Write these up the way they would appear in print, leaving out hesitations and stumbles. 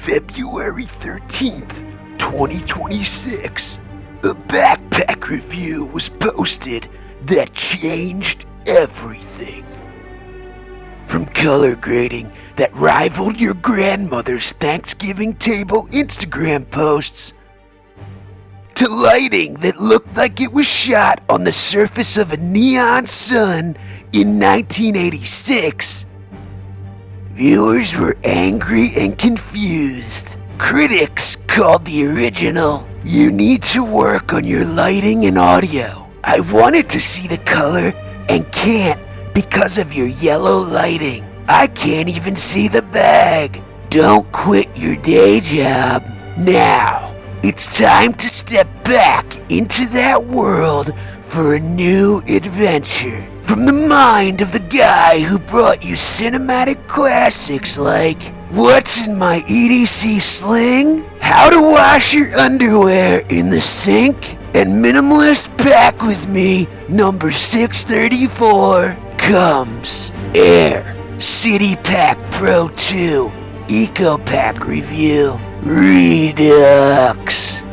February 13th, 2026, a backpack review was posted that changed everything. From color grading that rivaled your grandmother's Thanksgiving table Instagram posts, to lighting that looked like it was shot on the surface of a neon sun in 1986, viewers were angry and confused. Critics called the original, "You need to work on your lighting and audio. I wanted to see the color and can't because of your yellow lighting. I can't even see the bag. Don't quit your day job. Now, it's time to step back into that world for a new adventure." From the mind of the guy who brought you cinematic classics like What's in My EDC Sling? How to Wash Your Underwear in the Sink? And Minimalist Pack With Me number 634 comes Aer City Pack Pro 2 ECOPAK Review Redux.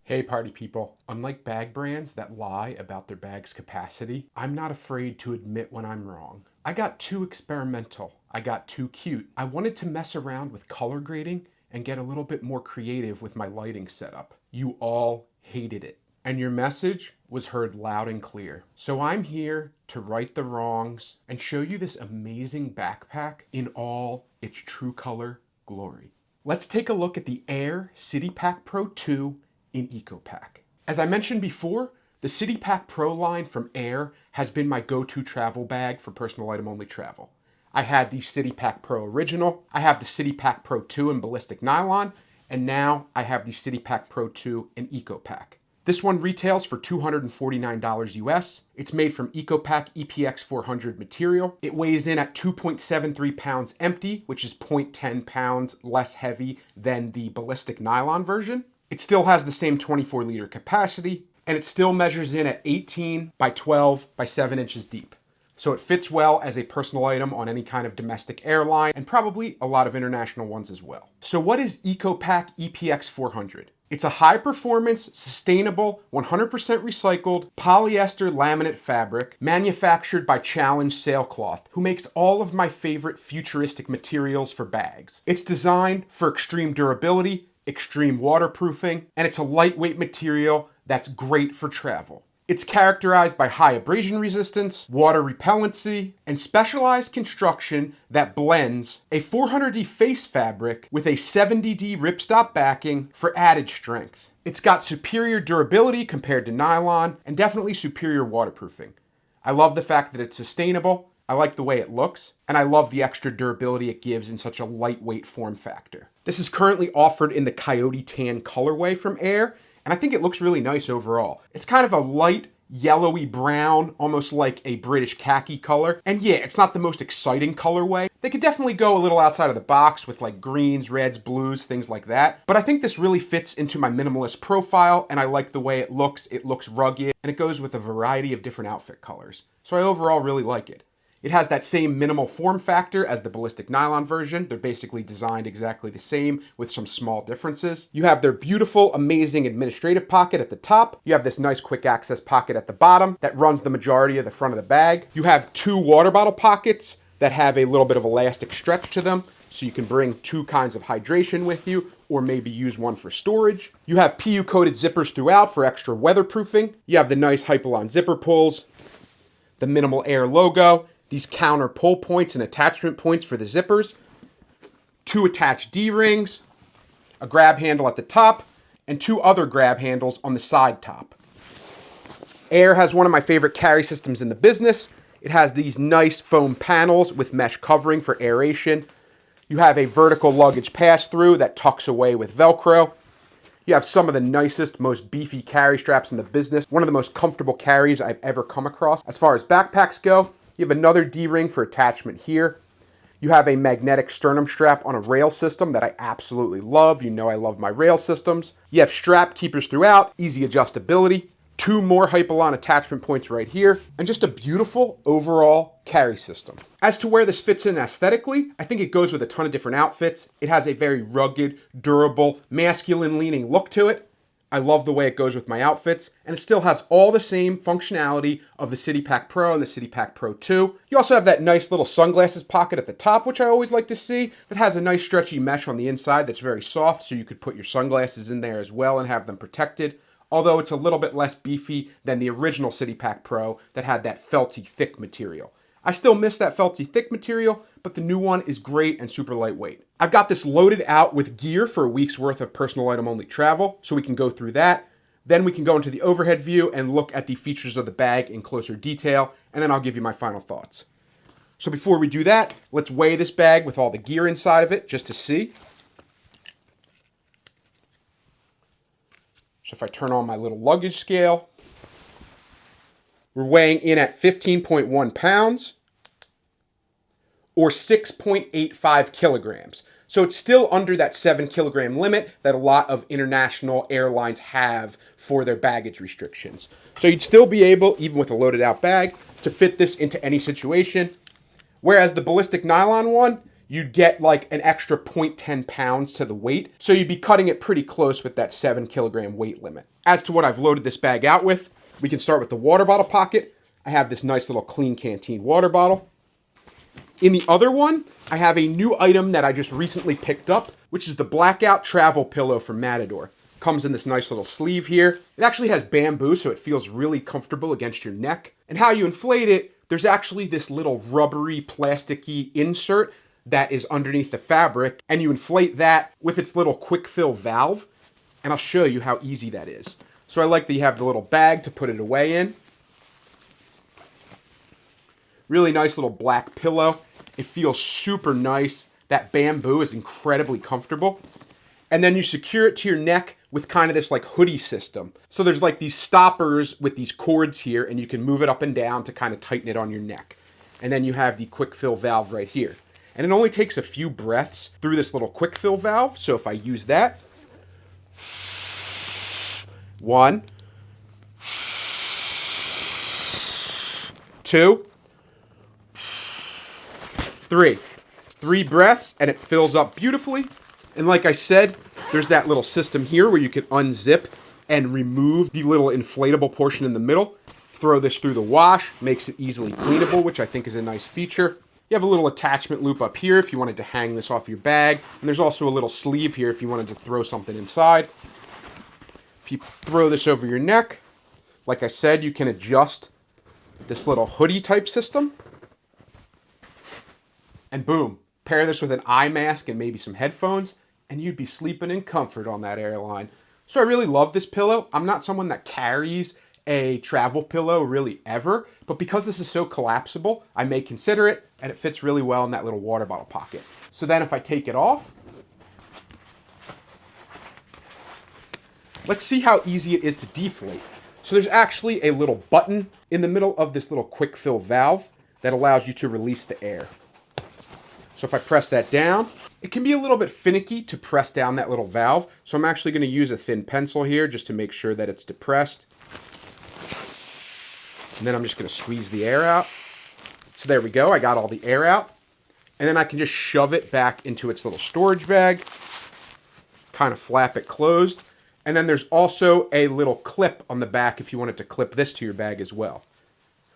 Hey party people, unlike bag brands that lie about their bag's capacity, I'm not afraid to admit when I'm wrong. I got too experimental, I got too cute. I wanted to mess around with color grading and get a little bit more creative with my lighting setup. You all hated it, and your message was heard loud and clear. So I'm here to right the wrongs and show you this amazing backpack in all its true color glory. Let's take a look at the Aer City Pack Pro 2 in ECOPAK. As I mentioned before, the City Pack Pro line from Aer has been my go-to travel bag for personal item only travel. I had the City Pack Pro Original, I have the City Pack Pro 2 in ballistic nylon, and now I have the City Pack Pro 2 in ECOPAK. This one retails for $249 US. It's made from ECOPAK EPX400 material. It weighs in at 2.73 pounds empty, which is 0.10 pounds less heavy than the ballistic nylon version. It still has the same 24-liter capacity, and it still measures in at 18 by 12 by 7 inches deep. So it fits well as a personal item on any kind of domestic airline, and probably a lot of international ones as well. So what is ECOPAK EPX400? It's a high-performance, sustainable, 100% recycled polyester laminate fabric manufactured by Challenge Sailcloth, who makes all of my favorite futuristic materials for bags. It's designed for extreme durability, extreme waterproofing, and it's a lightweight material that's great for travel. It's characterized by high abrasion resistance, water repellency, and specialized construction that blends a 400D face fabric with a 70D ripstop backing for added strength. It's got superior durability compared to nylon, and definitely superior waterproofing. I love the fact that it's sustainable, I like the way it looks, and I love the extra durability it gives in such a lightweight form factor. This is currently offered in the Coyote Tan colorway from Aer, and I think it looks really nice overall. It's kind of a light yellowy brown, almost like a British khaki color. And yeah, it's not the most exciting colorway. They could definitely go a little outside of the box with like greens, reds, blues, things like that. But I think this really fits into my minimalist profile, and I like the way it looks. It looks rugged, and it goes with a variety of different outfit colors. So I overall really like it. It has that same minimal form factor as the ballistic nylon version. They're basically designed exactly the same with some small differences. You have their beautiful, amazing administrative pocket at the top. You have this nice quick access pocket at the bottom that runs the majority of the front of the bag. You have two water bottle pockets that have a little bit of elastic stretch to them, so you can bring two kinds of hydration with you, or maybe use one for storage. You have PU coated zippers throughout for extra weatherproofing. You have the nice Hypalon zipper pulls, the minimal Aer logo, these counter pull points and attachment points for the zippers, two attached D-rings, a grab handle at the top, and two other grab handles on the side top. Aer has one of my favorite carry systems in the business. It has these nice foam panels with mesh covering for aeration. You have a vertical luggage pass-through that tucks away with Velcro. You have some of the nicest, most beefy carry straps in the business. One of the most comfortable carries I've ever come across. As far as backpacks go, you have another D-ring for attachment here. You have a magnetic sternum strap on a rail system that I absolutely love. You know I love my rail systems. You have strap keepers throughout, easy adjustability. 2 more Hypalon attachment points right here, and just a beautiful overall carry system. As to where this fits in aesthetically, I think it goes with a ton of different outfits. It has a very rugged, durable, masculine-leaning look to it. I love the way it goes with my outfits, and it still has all the same functionality of the City Pack Pro and the City Pack Pro 2. You also have that nice little sunglasses pocket at the top, which I always like to see. It has a nice stretchy mesh on the inside that's very soft, so you could put your sunglasses in there as well and have them protected. Although it's a little bit less beefy than the original City Pack Pro that had that felty thick material. I still miss that felty thick material, but the new one is great and super lightweight. I've got this loaded out with gear for a week's worth of personal item only travel, so we can go through that. Then we can go into the overhead view and look at the features of the bag in closer detail, and then I'll give you my final thoughts. So before we do that, let's weigh this bag with all the gear inside of it just to see. So if I turn on my little luggage scale, we're weighing in at 15.1 pounds or 6.85 kilograms. So it's still under that 7 kilogram limit that a lot of international airlines have for their baggage restrictions. So you'd still be able, even with a loaded out bag, to fit this into any situation. Whereas the ballistic nylon one, you'd get like an extra 0.10 pounds to the weight. So you'd be cutting it pretty close with that 7 kilogram weight limit. As to what I've loaded this bag out with, we can start with the water bottle pocket. I have this nice little clean canteen water bottle. In the other one, I have a new item that I just recently picked up, which is the blackout travel pillow from Matador. Comes in this nice little sleeve here. It actually has bamboo, so it feels really comfortable against your neck. And how you inflate it, there's actually this little rubbery, plasticky insert that is underneath the fabric, and you inflate that with its little quick fill valve, and I'll show you how easy that is. So I like that you have the little bag to put it away in. Really nice little black pillow. It feels super nice. That bamboo is incredibly comfortable. And then you secure it to your neck with kind of this like hoodie system. So there's like these stoppers with these cords here, and you can move it up and down to kind of tighten it on your neck. And then you have the quick fill valve right here. And it only takes a few breaths through this little quick fill valve. So if I use that, 1, 2, 3. 3 breaths, and it fills up beautifully. And like I said, there's that little system here where you can unzip and remove the little inflatable portion in the middle. Throw this through the wash, makes it easily cleanable, which I think is a nice feature. You have a little attachment loop up here if you wanted to hang this off your bag. And there's also a little sleeve here if you wanted to throw something inside. If you throw this over your neck, like I said, you can adjust this little hoodie type system. And boom, pair this with an eye mask and maybe some headphones, and you'd be sleeping in comfort on that airline. So I really love this pillow. I'm not someone that carries a travel pillow really ever, but because this is so collapsible, I may consider it, and it fits really well in that little water bottle pocket. So then if I take it off, let's see how easy it is to deflate. So there's actually a little button in the middle of this little quick fill valve that allows you to release the air. So if I press that down, it can be a little bit finicky to press down that little valve. So I'm actually going to use a thin pencil here just to make sure that it's depressed. And then I'm just going to squeeze the air out. So there we go. I got all the air out. And then I can just shove it back into its little storage bag. Kind of flap it closed. And then there's also a little clip on the back if you wanted to clip this to your bag as well.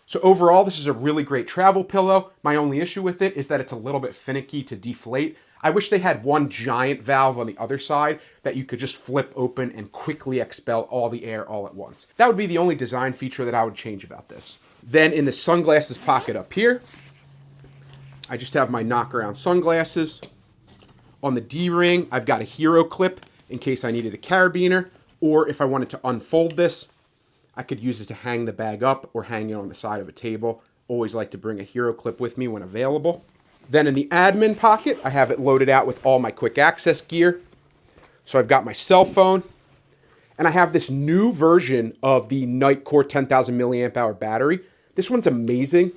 So overall, this is a really great travel pillow. My only issue with it is that it's a little bit finicky to deflate. I wish they had one giant valve on the other side that you could just flip open and quickly expel all the air all at once. That would be the only design feature that I would change about this. Then in the sunglasses pocket up here, I just have my knockaround sunglasses. On the D-ring, I've got a hero clip in case I needed a carabiner, or if I wanted to unfold this, I could use it to hang the bag up or hang it on the side of a table. Always like to bring a hero clip with me when available. Then in the admin pocket, I have it loaded out with all my quick access gear. So I've got my cell phone, and I have this new version of the Nightcore 10,000 milliamp hour battery. This one's amazing.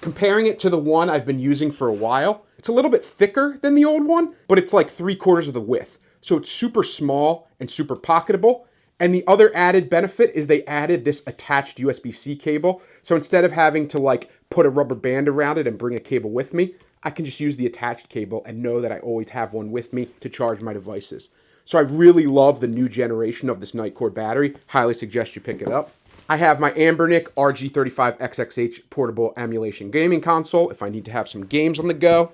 Comparing it to the one I've been using for a while, it's a little bit thicker than the old one, but it's like 3/4 of the width. So it's super small and super pocketable. And the other added benefit is they added this attached USB-C cable. So instead of having to like put a rubber band around it and bring a cable with me, I can just use the attached cable and know that I always have one with me to charge my devices. So I really love the new generation of this Nightcore battery. Highly suggest you pick it up. I have my Ambernic RG35XXH portable emulation gaming console if I need to have some games on the go.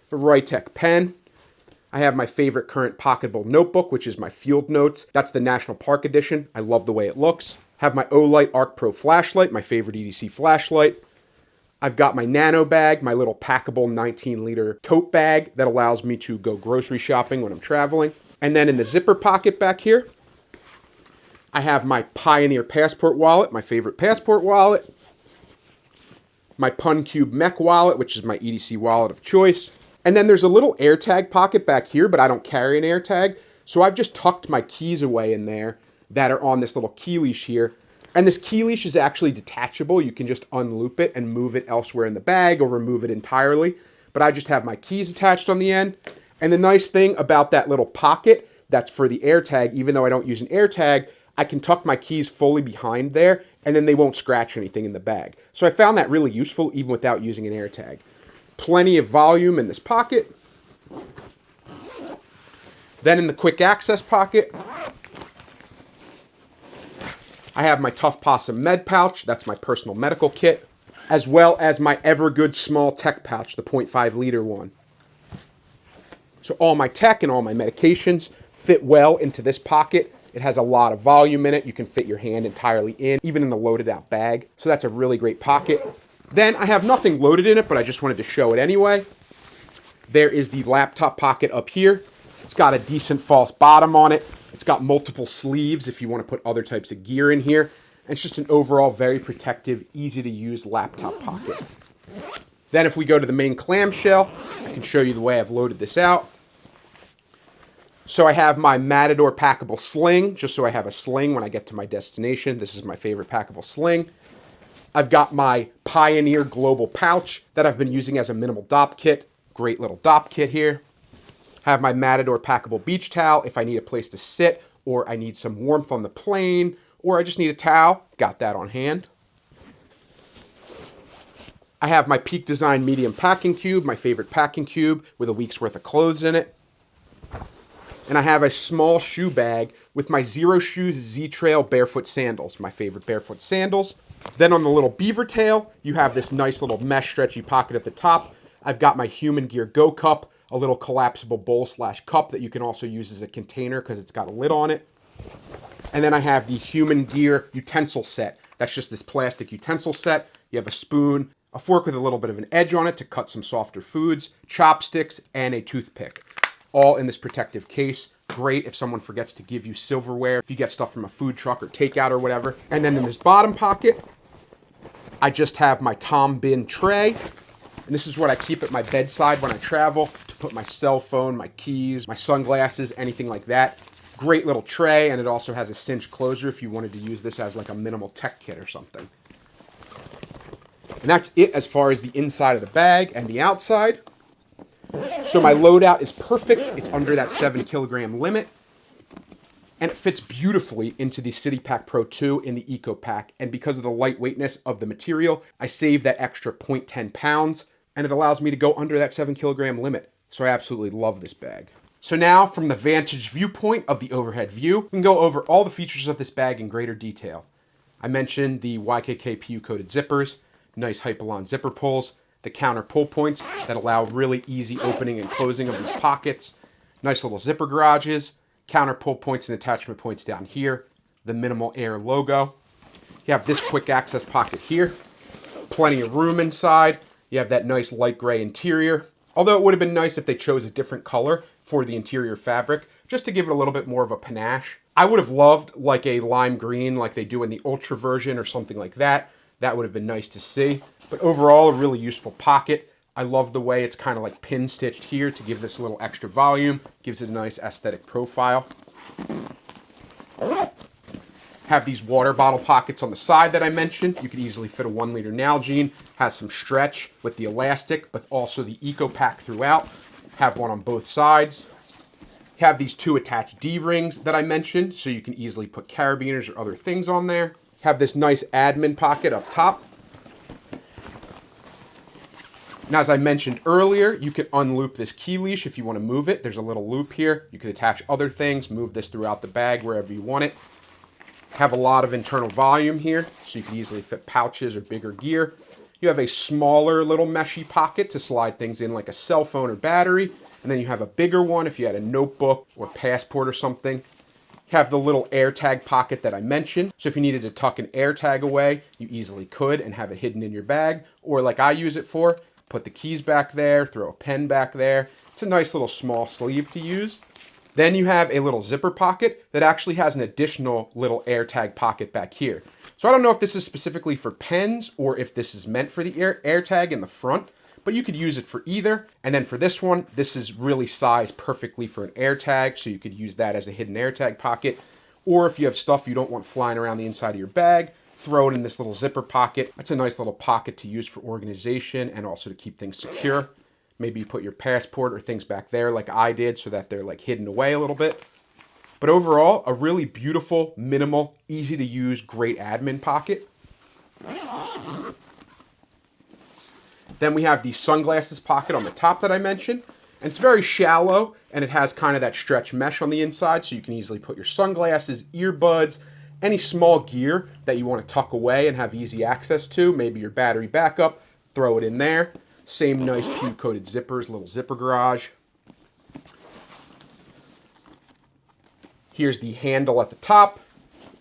The Rytec pen. I have my favorite current pocketable notebook, which is my Field Notes. That's the National Park Edition. I love the way it looks. Have my Olight Arc Pro flashlight, my favorite EDC flashlight. I've got my Nano bag, my little packable 19-liter tote bag that allows me to go grocery shopping when I'm traveling. And then in the zipper pocket back here, I have my Pioneer Passport wallet, my favorite passport wallet. My PunCube Mech wallet, which is my EDC wallet of choice. And then there's a little AirTag pocket back here, but I don't carry an AirTag. So I've just tucked my keys away in there that are on this little key leash here. And this key leash is actually detachable. You can just unloop it and move it elsewhere in the bag or remove it entirely. But I just have my keys attached on the end. And the nice thing about that little pocket that's for the AirTag, even though I don't use an AirTag, I can tuck my keys fully behind there and then they won't scratch anything in the bag. So I found that really useful even without using an AirTag. Plenty of volume in this pocket. Then in the quick access pocket, I have my Tough Possum Med pouch. That's my personal medical kit, as well as my Evergood small tech pouch, the 0.5 liter one. So all my tech and all my medications fit well into this pocket. It has a lot of volume in it. You can fit your hand entirely in, even in the loaded out bag. So that's a really great pocket. Then I have nothing loaded in it, but I just wanted to show it anyway. There is the laptop pocket up here. It's got a decent false bottom on it. It's got multiple sleeves if you want to put other types of gear in here. And it's just an overall very protective, easy to use laptop pocket. Then if we go to the main clamshell, I can show you the way I've loaded this out. So I have my Matador packable sling, just so I have a sling when I get to my destination. This is my favorite packable sling. I've got my Pioneer Global pouch that I've been using as a minimal DOP kit. Great little DOP kit here. Have my Matador packable beach towel if I need a place to sit, or I need some warmth on the plane, or I just need a towel. Got that on hand. I have my Peak Design medium packing cube, my favorite packing cube with a week's worth of clothes in it. And I have a small shoe bag with my Zero Shoes Z-Trail barefoot sandals, my favorite barefoot sandals. Then on the little beaver tail, you have this nice little mesh stretchy pocket at the top. I've got my Human Gear Go Cup, a little collapsible bowl / cup that you can also use as a container because it's got a lid on it. And then I have the Human Gear utensil set. That's just this plastic utensil set. You have a spoon, a fork with a little bit of an edge on it to cut some softer foods, chopsticks, and a toothpick. All in this protective case. Great if someone forgets to give you silverware, if you get stuff from a food truck or takeout or whatever. And then in this bottom pocket, I just have my Tom Bin tray. And this is what I keep at my bedside when I travel to put my cell phone, my keys, my sunglasses, anything like that. Great little tray, and it also has a cinch closer if you wanted to use this as like a minimal tech kit or something. And that's it as far as the inside of the bag and the outside. So my loadout is perfect. It's under that 7 kilogram limit. And it fits beautifully into the City Pack Pro 2 in the ECOPAK. And because of the lightweightness of the material, I save that extra 0.10 pounds. And it allows me to go under that 7 kilogram limit. So I absolutely love this bag. So now, from the vantage viewpoint of the overhead view, we can go over all the features of this bag in greater detail. I mentioned the YKK PU-coated zippers, nice Hypalon zipper pulls, the counter pull points that allow really easy opening and closing of these pockets, nice little zipper garages, counter pull points and attachment points down here, the Minimal Air logo. You have this quick access pocket here, plenty of room inside. You have that nice light gray interior, although it would have been nice if they chose a different color for the interior fabric, just to give it a little bit more of a panache. I would have loved like a lime green like they do in the Ultra version or something like that. That would have been nice to see. But overall, a really useful pocket. I love the way it's kind of like pin stitched here to give this a little extra volume. Gives it a nice aesthetic profile. Have these water bottle pockets on the side that I mentioned. You could easily fit a 1 liter Nalgene. Has some stretch with the elastic, but also the ECOPAK throughout. Have one on both sides. You have these two attached D-rings that I mentioned, so you can easily put carabiners or other things on there. You have this nice admin pocket up top. Now, as I mentioned earlier, you can unloop this key leash if you want to move it. There's a little loop here. You can attach other things, move this throughout the bag wherever you want it. Have a lot of internal volume here, so you can easily fit pouches or bigger gear. You have a smaller little meshy pocket to slide things in like a cell phone or battery. And then you have a bigger one if you had a notebook or passport or something. You have the little AirTag pocket that I mentioned. So if you needed to tuck an AirTag away, you easily could and have it hidden in your bag. Or like I use it for, put the keys back there, throw a pen back there. It's a nice little small sleeve to use. Then you have a little zipper pocket that actually has an additional little AirTag pocket back here. So I don't know if this is specifically for pens or if this is meant for the AirTag in the front, but you could use it for either. And then for this one, this is really sized perfectly for an AirTag, so you could use that as a hidden AirTag pocket. Or if you have stuff you don't want flying around the inside of your bag, throw it in this little zipper pocket. That's a nice little pocket to use for organization and also to keep things secure. Maybe you put your passport or things back there like I did so that they're like hidden away a little bit. But overall, a really beautiful, minimal, easy to use, great admin pocket. Then we have the sunglasses pocket on the top that I mentioned. And it's very shallow and it has kind of that stretch mesh on the inside, so you can easily put your sunglasses, earbuds, any small gear that you want to tuck away and have easy access to. Maybe your battery backup, throw it in there. Same nice PU-coated zippers, little zipper garage. Here's the handle at the top,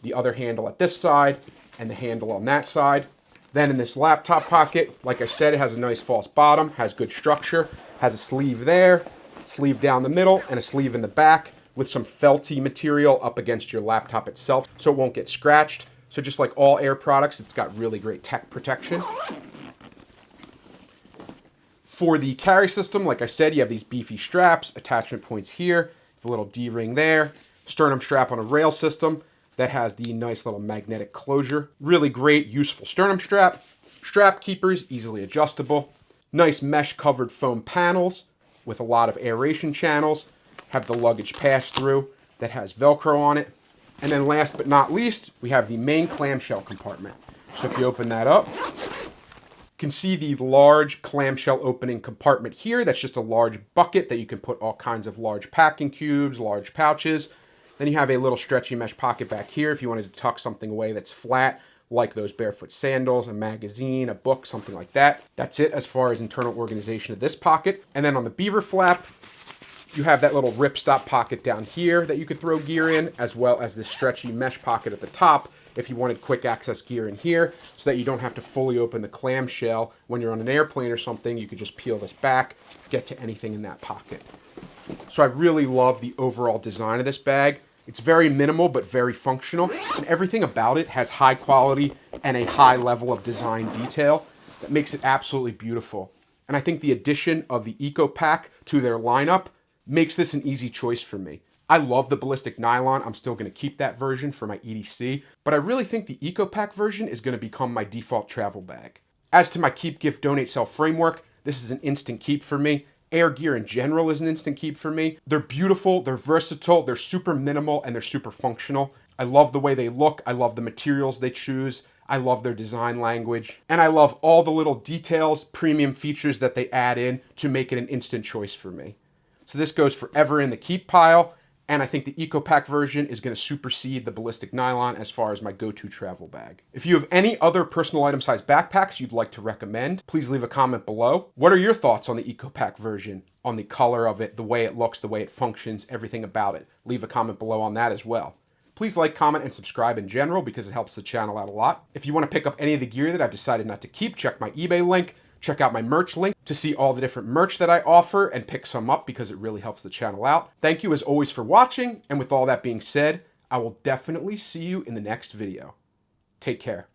the other handle at this side, and the handle on that side. Then in this laptop pocket, like I said, it has a nice false bottom, has good structure, has a sleeve there, sleeve down the middle, and a sleeve in the back with some felty material up against your laptop itself so it won't get scratched. So just like all Aer products, it's got really great tech protection. For the carry system, like I said, you have these beefy straps, attachment points here, the little D-ring there, sternum strap on a rail system that has the nice little magnetic closure. Really great, useful sternum strap. Strap keepers, easily adjustable. Nice mesh covered foam panels with a lot of aeration channels. Have the luggage pass-through that has Velcro on it. And then last but not least, we have the main clamshell compartment. So if you open that up, you can see the large clamshell opening compartment here. That's just a large bucket that you can put all kinds of large packing cubes, large pouches. Then you have a little stretchy mesh pocket back here if you wanted to tuck something away that's flat, like those barefoot sandals, a magazine, a book, something like that. That's it as far as internal organization of this pocket. And then on the beaver flap, you have that little ripstop pocket down here that you could throw gear in, as well as this stretchy mesh pocket at the top if you wanted quick access gear in here, so that you don't have to fully open the clamshell. When you're on an airplane or something, you could just peel this back, get to anything in that pocket. So I really love the overall design of this bag. It's very minimal, but very functional, and everything about it has high quality and a high level of design detail that makes it absolutely beautiful. And I think the addition of the ECOPAK to their lineup makes this an easy choice for me. I love the ballistic nylon. I'm still going to keep that version for my EDC, but I really think the ECOPAK version is going to become my default travel bag. As to my keep, gift, donate, sell framework, this is an instant keep for me. Aer gear in general is an instant keep for me. They're beautiful, they're versatile, they're super minimal, and they're super functional. I love the way they look. I love the materials they choose. I love their design language. And I love all the little details, premium features that they add in to make it an instant choice for me. So this goes forever in the keep pile. And I think the ECOPAK version is going to supersede the ballistic nylon as far as my go-to travel bag. If you have any other personal item size backpacks you'd like to recommend, please leave a comment below. What are your thoughts on the ECOPAK version? On the color of it, the way it looks, the way it functions, everything about it. Leave a comment below on that as well. Please like, comment, and subscribe in general because it helps the channel out a lot. If you want to pick up any of the gear that I've decided not to keep, check my eBay link. Check out my merch link to see all the different merch that I offer and pick some up because it really helps the channel out. Thank you as always for watching, and with all that being said, I will definitely see you in the next video. Take care.